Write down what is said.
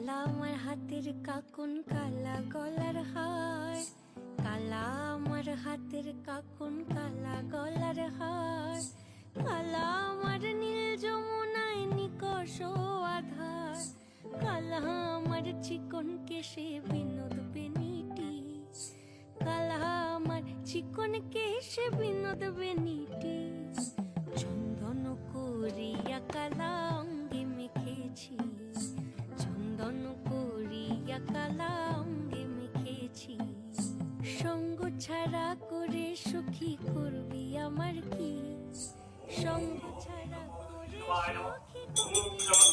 কালা আমার হাতের কাকুন কালা গলার হার, কালা আমার হাতের কাকুন কালা গলার হার, কালা আমার নীল যমুনায় নিকষ আধার, কালা আমার চিকন কেশে বিনোদ বেনিটি, কালা আমার চিকন কেশে বিনোদ বেনিটি, চন্দন করিয়া কালা অঙ্গে মেখেছি, চন্দন করিয়া কালা অঙ্গে মেখেছি, সঙ্গ ছাড়া করে সুখী করবি আমার কি, সঙ্গ ছাড়া করে সুখী করবি